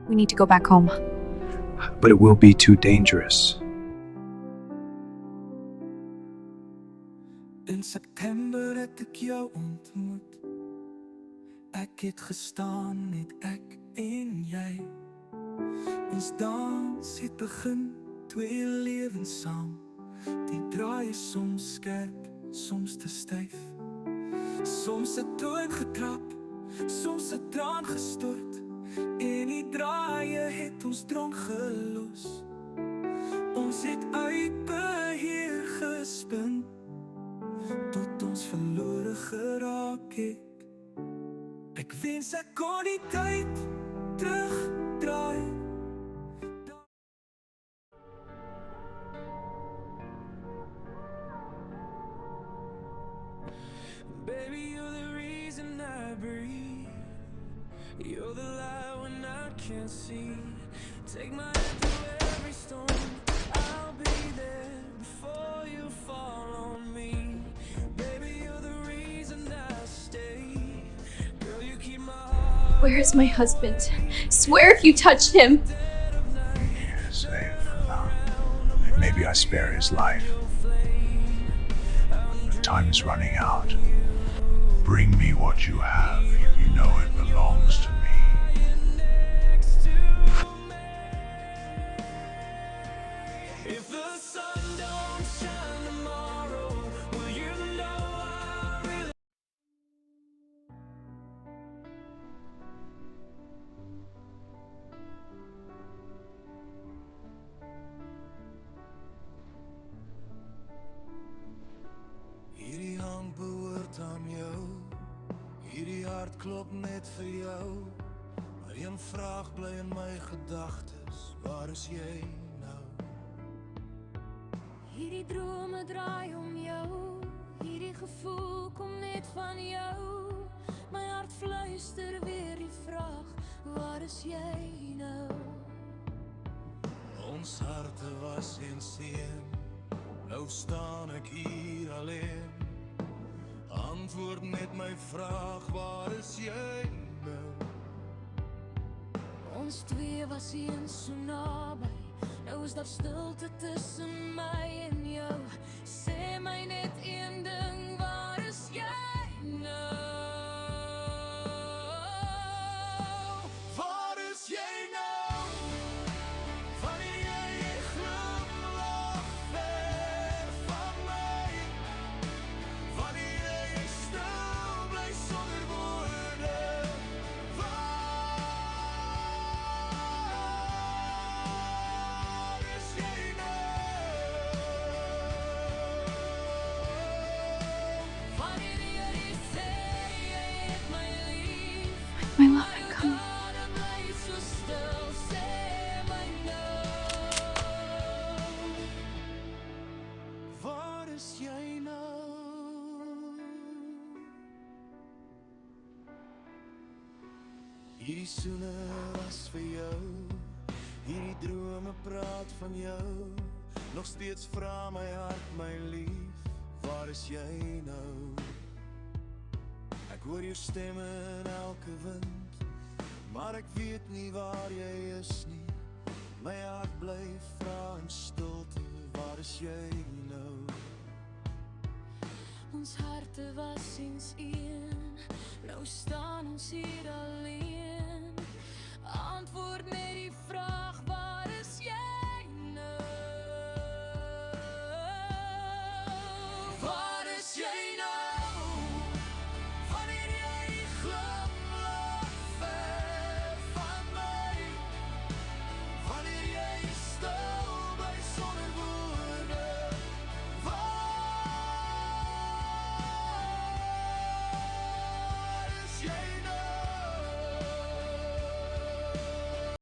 We need to go back home. But it will be too dangerous. In September het ek jou ontmoet. Ek het gestaan net ek en jy. Ons dans het begin, twee lewens saam. Die draai is soms skerp, soms te styf. Soms 'n toon getrap, soms 'n traan gestort. En die draaie het ons dronk gelos. Ons het uit beheer gespin, tot ons verlore geraak het. Ek wens ek kon die tyd terugdraai. Baby, you're the reason I breathe. You're the light when I can't see. Take my hand through every storm. I'll be there before you fall on me. Baby, you're the reason I stay. Girl, you keep my heart. Where is my husband? Swear if you touched him. He is safe now. Maybe I spare his life. But time is running out. Bring me what you have. You know it belongs to me. If the sun don't shine tomorrow, will you know I really... Hierdie hand behoort aan jou. Hierdie hart klop net vir jou. Maar een vraag bly in my gedagtes. Waar is jy nou? Hierdie drome draai om jou. Hierdie gevoel kom net van jou. My hart fluister weer die vraag. Waar is jy nou? Ons harte was een seën. Nou staan ek hier alleen. Antwoord net my vraag, waar is jy nou? Ons twee was eens so naby. Nou is daar stilte tussen my en jou. Sê my net een ding, waar is jy nou? Waar is jy nou? Wanneer jy glimlag ver van my. Wanneer jy stil bly sonder woorde. Waar is jy nou? Wanneer jy sê jy het my lief. My love and come. Adem bly so stil, sê my nou. Waar is jy nou? Hierdie soene was vir jou. Hierdie drome praat van jou. Nog steeds vra my hart, my lief, waar is jy nou? Ek hoor jou stem in elke wind, maar ek weet nie waar jy is nie. My hart bly vra in stilte, waar is jy nou? Ons harte was eens een, nou staan ons hier alleen. Antwoord net die vraag.